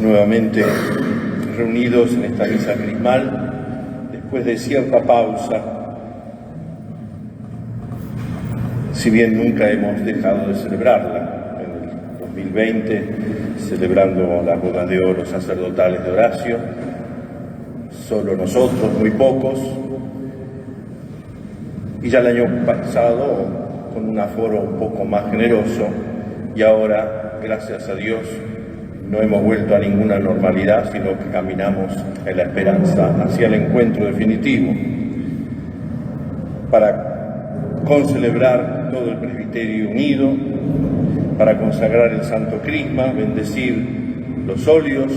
nuevamente reunidos en esta misa crismal, después de cierta pausa, si bien nunca hemos dejado de celebrarla. En el 2020, celebrando las bodas de oro sacerdotales de Horacio, solo nosotros, muy pocos, y ya el año pasado con un aforo un poco más generoso, y ahora, gracias a Dios, no hemos vuelto a ninguna normalidad, sino que caminamos en la esperanza hacia el encuentro definitivo para concelebrar todo el presbiterio unido, para consagrar el Santo Crisma, bendecir los óleos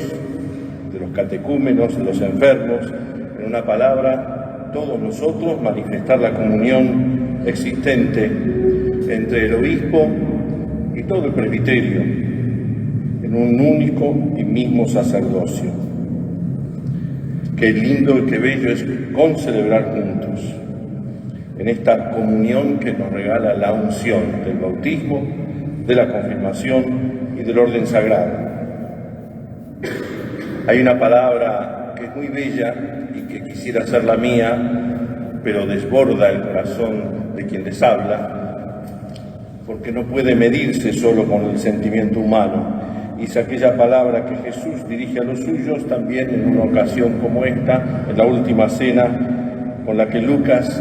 de los catecúmenos, de los enfermos, en una palabra, todos nosotros manifestar la comunión existente entre el obispo y todo el presbiterio en un único y mismo sacerdocio. Qué lindo y qué bello es concelebrar juntos en esta comunión que nos regala la unción del bautismo, de la confirmación y del orden sagrado. Hay una palabra que es muy bella y que quisiera ser la mía, pero desborda el corazón de quien les habla, porque no puede medirse solo con el sentimiento humano. Y es aquella palabra que Jesús dirige a los suyos también en una ocasión como esta, en la última cena, con la que Lucas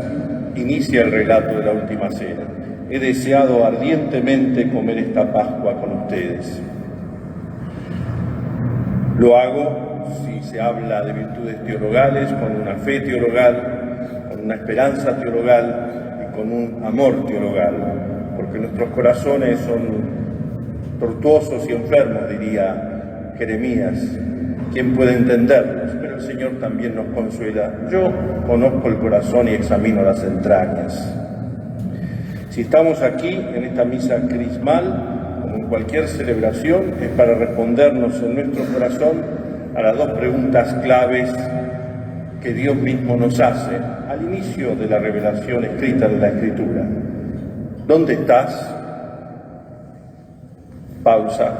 inicia el relato de la última cena. He deseado ardientemente comer esta Pascua con ustedes. Lo hago si se habla de virtudes teologales, con una fe teologal, con una esperanza teologal y con un amor teologal, porque nuestros corazones son tortuosos y enfermos, diría Jeremías. ¿Quién puede entenderlos? Pero el Señor también nos consuela. Yo conozco el corazón y examino las entrañas. Si estamos aquí en esta misa crismal, como en cualquier celebración, es para respondernos en nuestro corazón a las dos preguntas claves que Dios mismo nos hace al inicio de la revelación escrita de la Escritura. ¿Dónde estás? Pausa.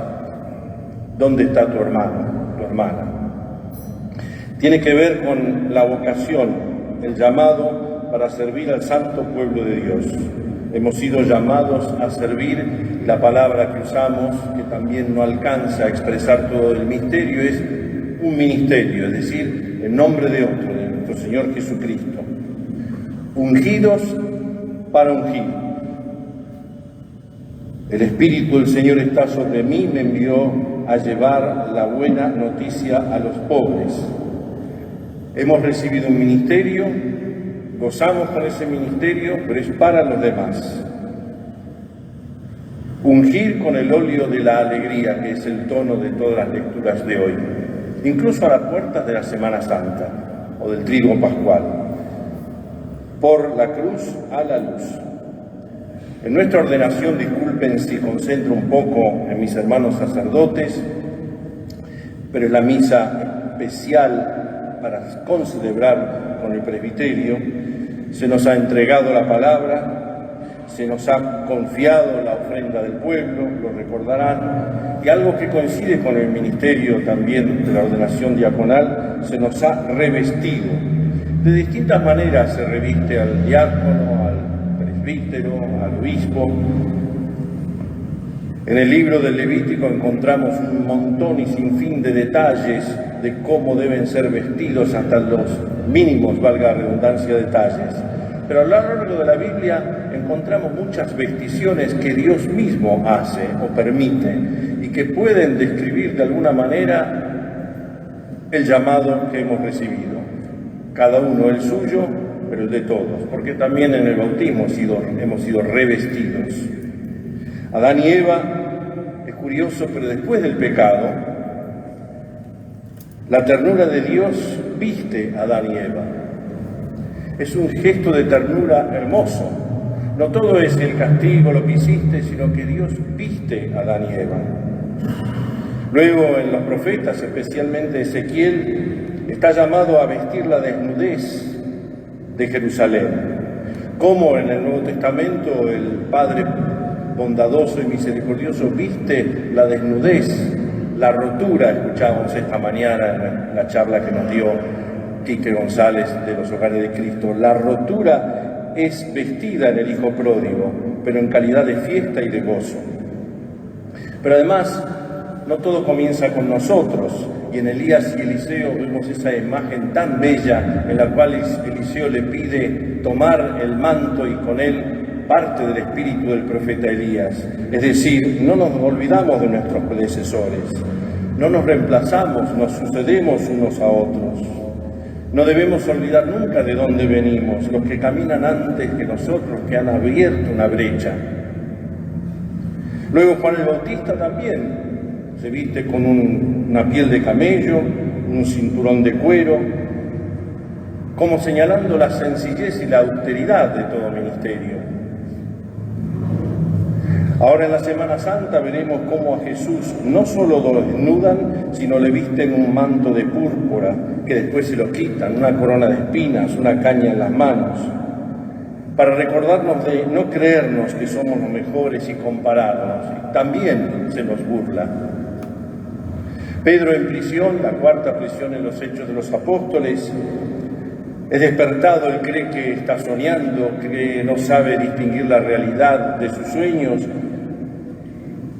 ¿Dónde está tu hermano, tu hermana? Tiene que ver con la vocación, el llamado para servir al santo pueblo de Dios. Hemos sido llamados a servir. La palabra que usamos, que también no alcanza a expresar todo el misterio, es un ministerio, es decir, en nombre de otro, de nuestro Señor Jesucristo. Ungidos para ungir. El Espíritu del Señor está sobre mí, me envió a llevar la buena noticia a los pobres. Hemos recibido un ministerio, gozamos con ese ministerio, pero es para los demás. Ungir con el óleo de la alegría, que es el tono de todas las lecturas de hoy, incluso a las puertas de la Semana Santa o del Triduo Pascual. Por la cruz a la luz. En nuestra ordenación, disculpen si concentro un poco en mis hermanos sacerdotes, pero es la misa especial para concelebrar con el presbiterio. Se nos ha entregado la palabra, se nos ha confiado la ofrenda del pueblo, lo recordarán, y algo que coincide con el ministerio también de la ordenación diaconal, se nos ha revestido. De distintas maneras se reviste al diácono, al obispo. En el libro del Levítico encontramos un montón y sinfín de detalles de cómo deben ser vestidos, hasta los mínimos, valga la redundancia, detalles. Pero a lo largo de la Biblia encontramos muchas vesticiones que Dios mismo hace o permite y que pueden describir de alguna manera el llamado que hemos recibido. Cada uno el suyo, pero el de todos, porque también en el bautismo hemos sido revestidos. Adán y Eva, es curioso, pero después del pecado, la ternura de Dios viste a Adán y Eva. Es un gesto de ternura hermoso. No todo es el castigo, lo que hiciste, sino que Dios viste a Adán y Eva. Luego en los profetas, especialmente Ezequiel, está llamado a vestir la desnudez de Jerusalén. Como en el Nuevo Testamento el Padre bondadoso y misericordioso viste la desnudez la rotura, escuchábamos esta mañana en la charla que nos dio Quique González de los Hogares de Cristo, la rotura es vestida en el Hijo Pródigo, pero en calidad de fiesta y de gozo. Pero además, no todo comienza con nosotros, y en Elías y Eliseo vemos esa imagen tan bella en la cual Eliseo le pide tomar el manto y con él parte del espíritu del profeta Elías. Es decir, no nos olvidamos de nuestros predecesores, no nos reemplazamos, nos sucedemos unos a otros. No debemos olvidar nunca de dónde venimos, los que caminan antes que nosotros, que han abierto una brecha. Luego Juan el Bautista también se viste con una piel de camello, un cinturón de cuero, como señalando la sencillez y la austeridad de todo ministerio. Ahora en la Semana Santa veremos cómo a Jesús no solo lo desnudan, sino le visten un manto de púrpura, que después se lo quitan, una corona de espinas, una caña en las manos, para recordarnos de no creernos que somos los mejores y compararnos. Y también se nos burla. Pedro en prisión, la cuarta prisión en los Hechos de los Apóstoles, es despertado, él cree que está soñando, que no sabe distinguir la realidad de sus sueños,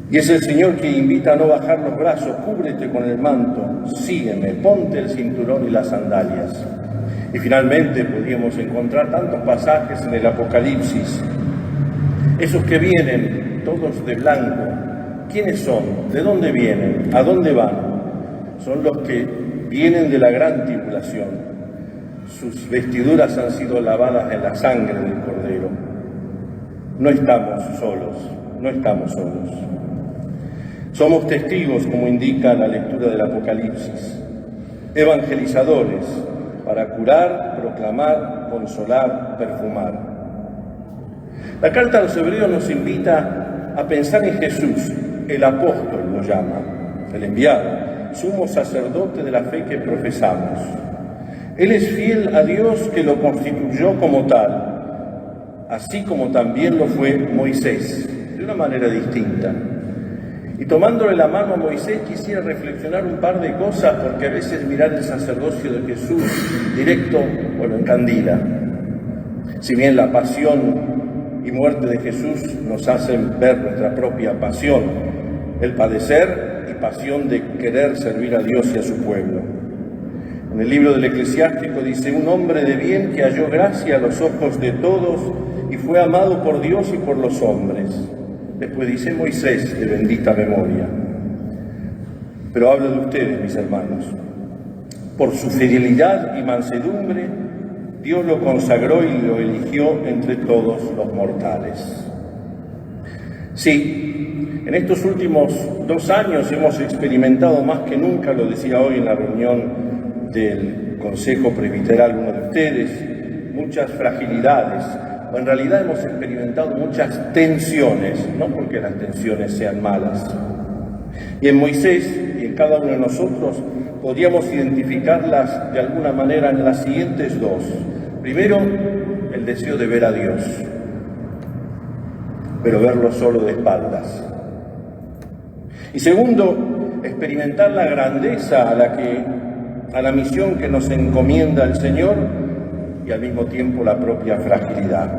y es el Señor que invita a no bajar los brazos, cúbrete con el manto, sígueme, ponte el cinturón y las sandalias. Y finalmente podríamos encontrar tantos pasajes en el Apocalipsis, esos que vienen todos de blanco. ¿Quiénes son? ¿De dónde vienen? ¿A dónde van? Son los que vienen de la gran tribulación. Sus vestiduras han sido lavadas en la sangre del Cordero. No estamos solos, no estamos solos. Somos testigos, como indica la lectura del Apocalipsis, evangelizadores para curar, proclamar, consolar, perfumar. La carta a los Hebreos nos invita a pensar en Jesús, el apóstol lo llama, el enviado, sumo sacerdote de la fe que profesamos. Él es fiel a Dios que lo constituyó como tal, así como también lo fue Moisés, de una manera distinta. Y tomándole la mano a Moisés quisiera reflexionar un par de cosas, porque a veces mirar el sacerdocio de Jesús directo, encandila. Si bien la pasión y muerte de Jesús nos hacen ver nuestra propia pasión, el padecer y pasión de querer servir a Dios y a su pueblo. En el libro del Eclesiástico dice: un hombre de bien que halló gracia a los ojos de todos y fue amado por Dios y por los hombres. Después dice Moisés, de bendita memoria. Pero hablo de ustedes, mis hermanos. Por su fidelidad y mansedumbre, Dios lo consagró y lo eligió entre todos los mortales. Sí, en estos últimos 2 años hemos experimentado más que nunca, lo decía hoy en la reunión del Consejo Presbiteral uno de ustedes, muchas fragilidades, o en realidad hemos experimentado muchas tensiones, no porque las tensiones sean malas. Y en Moisés y en cada uno de nosotros podríamos identificarlas de alguna manera en las siguientes 2. Primero, el deseo de ver a Dios, pero verlo solo de espaldas. Y segundo, experimentar la grandeza a la misión que nos encomienda el Señor, y al mismo tiempo la propia fragilidad.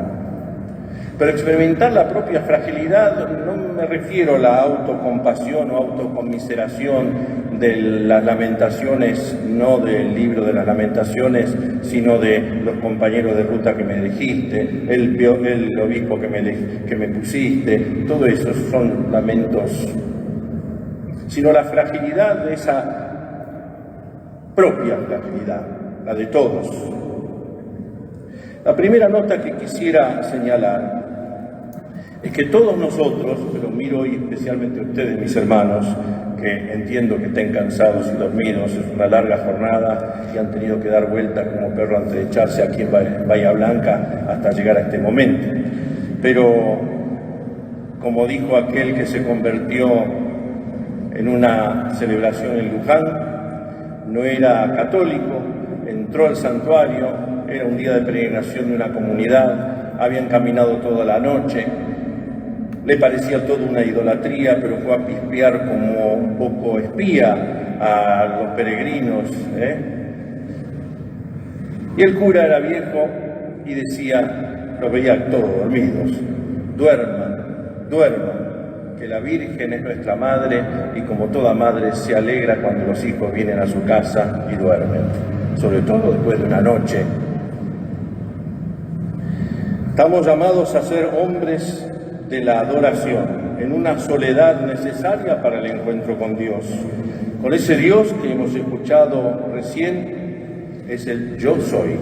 Pero experimentar la propia fragilidad no me refiero a la autocompasión o autoconmiseración de las lamentaciones, no del libro de las lamentaciones, sino de los compañeros de ruta que me elegiste, el obispo que me pusiste. Todo eso son lamentos, sino la fragilidad de esa propia fragilidad, la de todos. La primera nota que quisiera señalar es que todos nosotros, pero miro hoy especialmente a ustedes, mis hermanos, que entiendo que estén cansados y dormidos, es una larga jornada y han tenido que dar vueltas como perro antes de echarse aquí en Bahía Blanca hasta llegar a este momento. Pero, como dijo aquel que se convirtió en una celebración en Luján, no era católico, entró al santuario, era un día de peregrinación de una comunidad, habían caminado toda la noche, Le parecía toda una idolatría, pero fue a pispear como un poco espía a los peregrinos. Y el cura era viejo y decía, los veía todos dormidos: duerman, duerman, que la Virgen es nuestra madre y como toda madre se alegra cuando los hijos vienen a su casa y duermen, sobre todo después de una noche. Estamos llamados a ser hombres de la adoración, en una soledad necesaria para el encuentro con Dios. Con ese Dios que hemos escuchado recién, es el yo soy.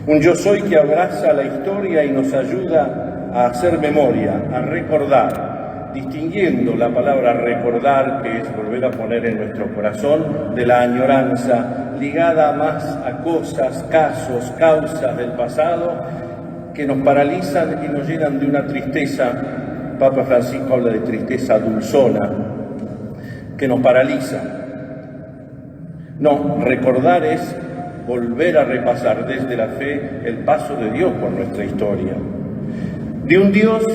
Un yo soy que abraza la historia y nos ayuda a hacer memoria, a recordar, distinguiendo la palabra recordar, que es volver a poner en nuestro corazón, de la añoranza, ligada más a cosas, casos, causas del pasado, que nos paralizan y nos llenan de una tristeza. Papa Francisco habla de tristeza dulzona, que nos paraliza. No, recordar es volver a repasar desde la fe el paso de Dios por nuestra historia. De un Dios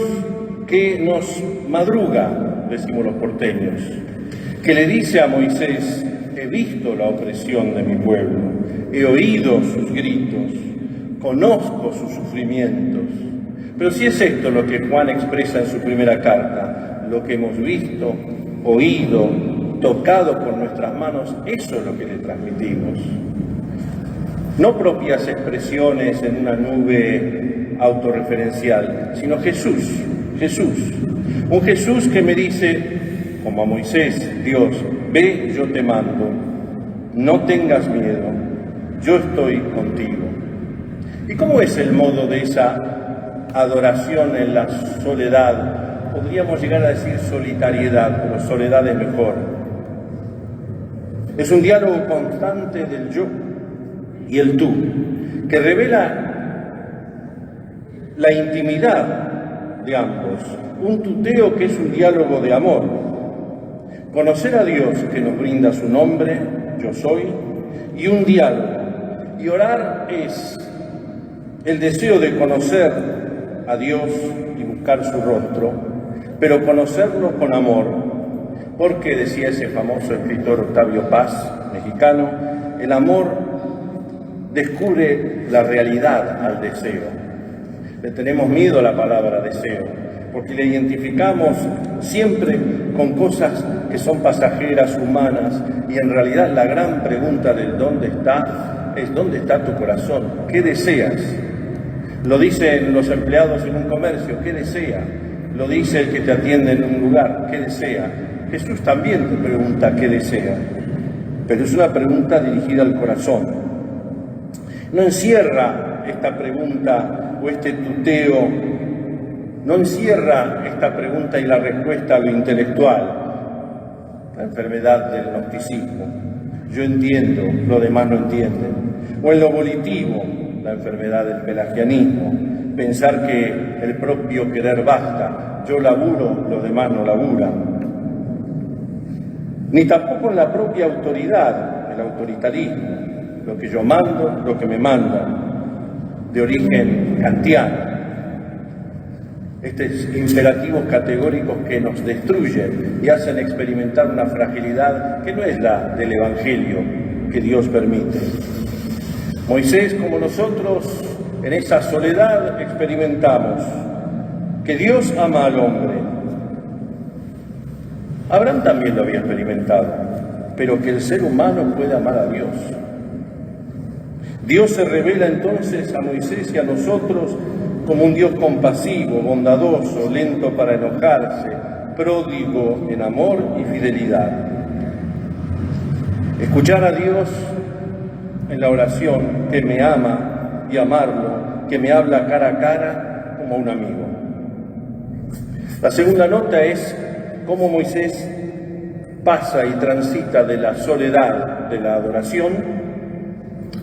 que nos madruga, decimos los porteños, que le dice a Moisés: he visto la opresión de mi pueblo, he oído sus gritos, conozco sus sufrimientos. Pero si es esto lo que Juan expresa en su primera carta, lo que hemos visto, oído, tocado con nuestras manos, eso es lo que le transmitimos. No propias expresiones en una nube autorreferencial, sino Jesús, Jesús. Un Jesús que me dice, como a Moisés, Dios, ve, yo te mando, no tengas miedo, yo estoy contigo. ¿Y cómo es el modo de esa adoración en la soledad? Podríamos llegar a decir solitariedad, pero soledad es mejor. Es un diálogo constante del yo y el tú, que revela la intimidad de ambos, un tuteo que es un diálogo de amor. Conocer a Dios, que nos brinda su nombre, yo soy, y un diálogo. Y orar es el deseo de conocer a Dios y buscar su rostro, pero conocerlo con amor, porque decía ese famoso escritor Octavio Paz, mexicano, el amor descubre la realidad al deseo. Le tenemos miedo a la palabra deseo, porque le identificamos siempre con cosas que son pasajeras, humanas, y en realidad la gran pregunta del ¿dónde está? Es ¿dónde está tu corazón? ¿Qué deseas? Lo dicen los empleados en un comercio, ¿qué desea? Lo dice el que te atiende en un lugar, ¿qué desea? Jesús también te pregunta qué desea, pero es una pregunta dirigida al corazón. No encierra esta pregunta o este tuteo, no encierra esta pregunta y la respuesta a lo intelectual, la enfermedad del gnosticismo. Yo entiendo, los demás no entienden. O en lo volitivo, la enfermedad del pelagianismo, pensar que el propio querer basta, yo laburo, los demás no laburan. Ni tampoco en la propia autoridad, el autoritarismo, lo que yo mando, lo que me mandan, de origen kantiano. Estos imperativos categóricos que nos destruyen y hacen experimentar una fragilidad que no es la del Evangelio que Dios permite. Moisés, como nosotros, en esa soledad experimentamos que Dios ama al hombre. Abraham también lo había experimentado, pero que el ser humano puede amar a Dios. Dios se revela entonces a Moisés y a nosotros como un Dios compasivo, bondadoso, lento para enojarse, pródigo en amor y fidelidad. Escuchar a Dios en la oración, que me ama, y amarlo, que me habla cara a cara como un amigo. La segunda nota es cómo Moisés pasa y transita de la soledad de la adoración,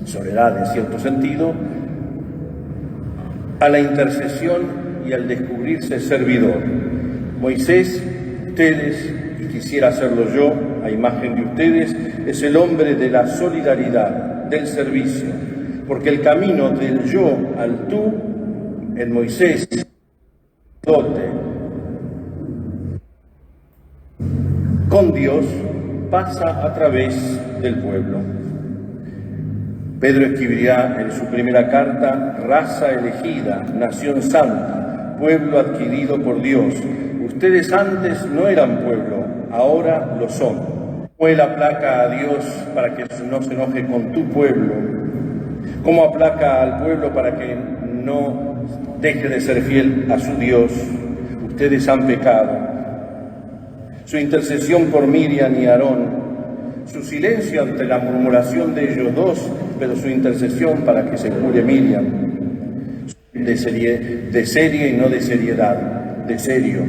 soledad en cierto sentido, a la intercesión y al descubrirse servidor. Moisés, ustedes, y quisiera hacerlo yo, a imagen de ustedes, es el hombre de la solidaridad, del servicio, porque el camino del yo al tú, en Moisés, con Dios pasa a través del pueblo. Pedro escribirá en su primera carta: raza elegida, nación santa, pueblo adquirido por Dios. Ustedes antes no eran pueblo, ahora lo son. ¿Cómo Él aplaca a Dios para que no se enoje con tu pueblo? ¿Cómo aplaca al pueblo para que no deje de ser fiel a su Dios? Ustedes han pecado. Su intercesión por Miriam y Aarón, su silencio ante la murmuración de ellos dos, pero su intercesión para que se cure Miriam, de serie y no de seriedad, de serio,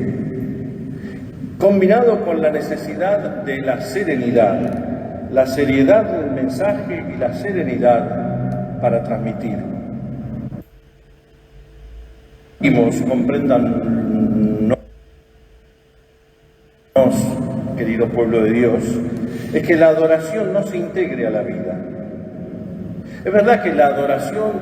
combinado con la necesidad de la serenidad, la seriedad del mensaje y la serenidad para transmitir. Comprendan, querido pueblo de Dios, es que la adoración no se integre a la vida. Es verdad que la adoración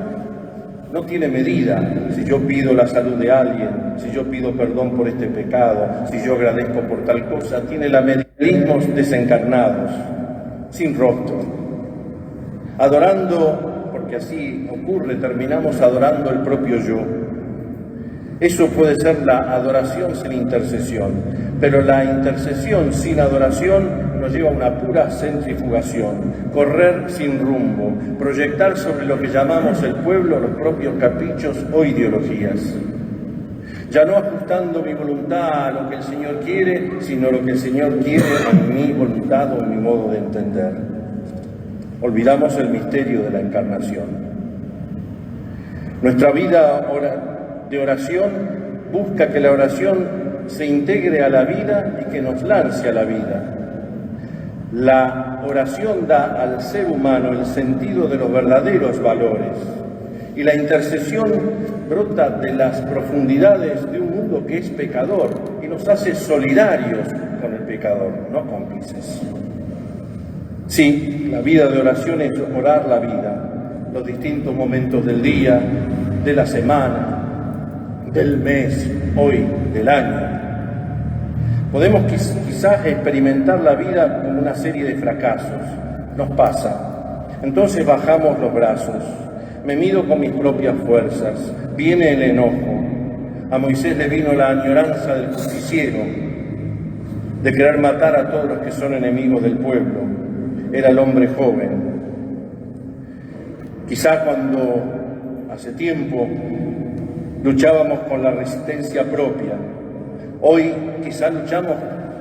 no tiene medida. Si yo pido la salud de alguien, si yo pido perdón por este pecado, si yo agradezco por tal cosa, tiene la medida. Mecanismos desencarnados, sin rostro, adorando, porque así ocurre, terminamos adorando el propio yo. Eso puede ser la adoración sin intercesión, pero la intercesión sin adoración nos lleva a una pura centrifugación, correr sin rumbo, proyectar sobre lo que llamamos el pueblo los propios caprichos o ideologías. Ya no ajustando mi voluntad a lo que el Señor quiere, sino lo que el Señor quiere en mi voluntad o en mi modo de entender. Olvidamos el misterio de la encarnación. Nuestra vida de oración busca que la oración se integre a la vida y que nos lance a la vida. La oración da al ser humano el sentido de los verdaderos valores y la intercesión brota de las profundidades de un mundo que es pecador y nos hace solidarios con el pecador, no cómplices. Sí, la vida de oración es orar la vida, los distintos momentos del día, de la semana, del mes, hoy, del año. Podemos quizás experimentar la vida como una serie de fracasos. Nos pasa. Entonces bajamos los brazos. Me mido con mis propias fuerzas. Viene el enojo. A Moisés le vino la añoranza del justiciero, de querer matar a todos los que son enemigos del pueblo. Era el hombre joven. Quizás cuando hace tiempo luchábamos con la resistencia propia, hoy quizás luchamos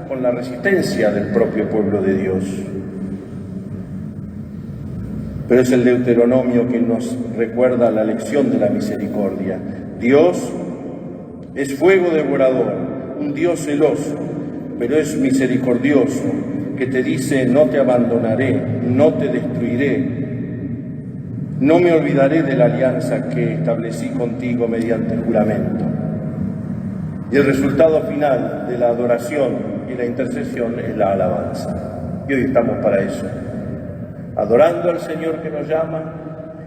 con la resistencia del propio pueblo de Dios. Pero es el Deuteronomio que nos recuerda la lección de la misericordia. Dios es fuego devorador, un Dios celoso, pero es misericordioso, que te dice: no te abandonaré, no te destruiré, no me olvidaré de la alianza que establecí contigo mediante el juramento. Y el resultado final de la adoración y la intercesión es la alabanza. Y hoy estamos para eso, adorando al Señor que nos llama,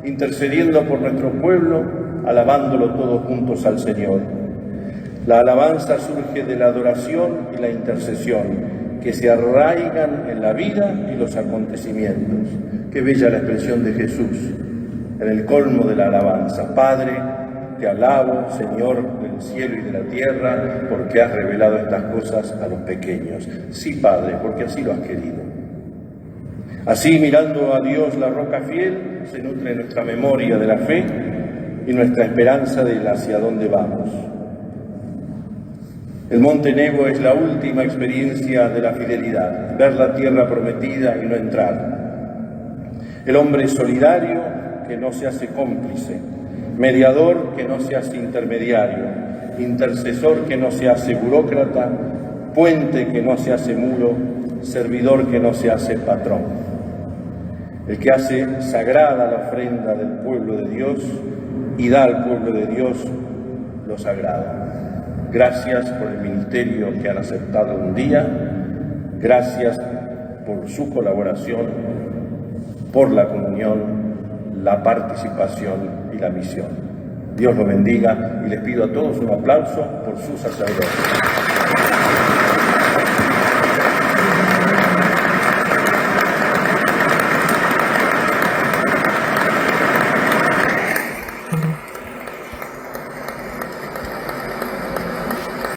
intercediendo por nuestro pueblo, alabándolo todos juntos al Señor. La alabanza surge de la adoración y la intercesión, que se arraigan en la vida y los acontecimientos. Qué bella la expresión de Jesús en el colmo de la alabanza: Padre, te alabo, Señor del cielo y de la tierra, porque has revelado estas cosas a los pequeños. Sí, Padre, porque así lo has querido. Así, mirando a Dios, la roca fiel, se nutre nuestra memoria de la fe y nuestra esperanza de hacia dónde vamos. El Monte Nebo es la última experiencia de la fidelidad, ver la tierra prometida y no entrar. El hombre solidario que no se hace cómplice, mediador que no se hace intermediario, intercesor que no se hace burócrata, puente que no se hace muro, servidor que no se hace patrón. El que hace sagrada la ofrenda del pueblo de Dios y da al pueblo de Dios lo sagrado. Gracias por el ministerio que han aceptado un día, gracias por su colaboración, por la comunión, la participación y la misión. Dios los bendiga y les pido a todos un aplauso por su sacerdocio.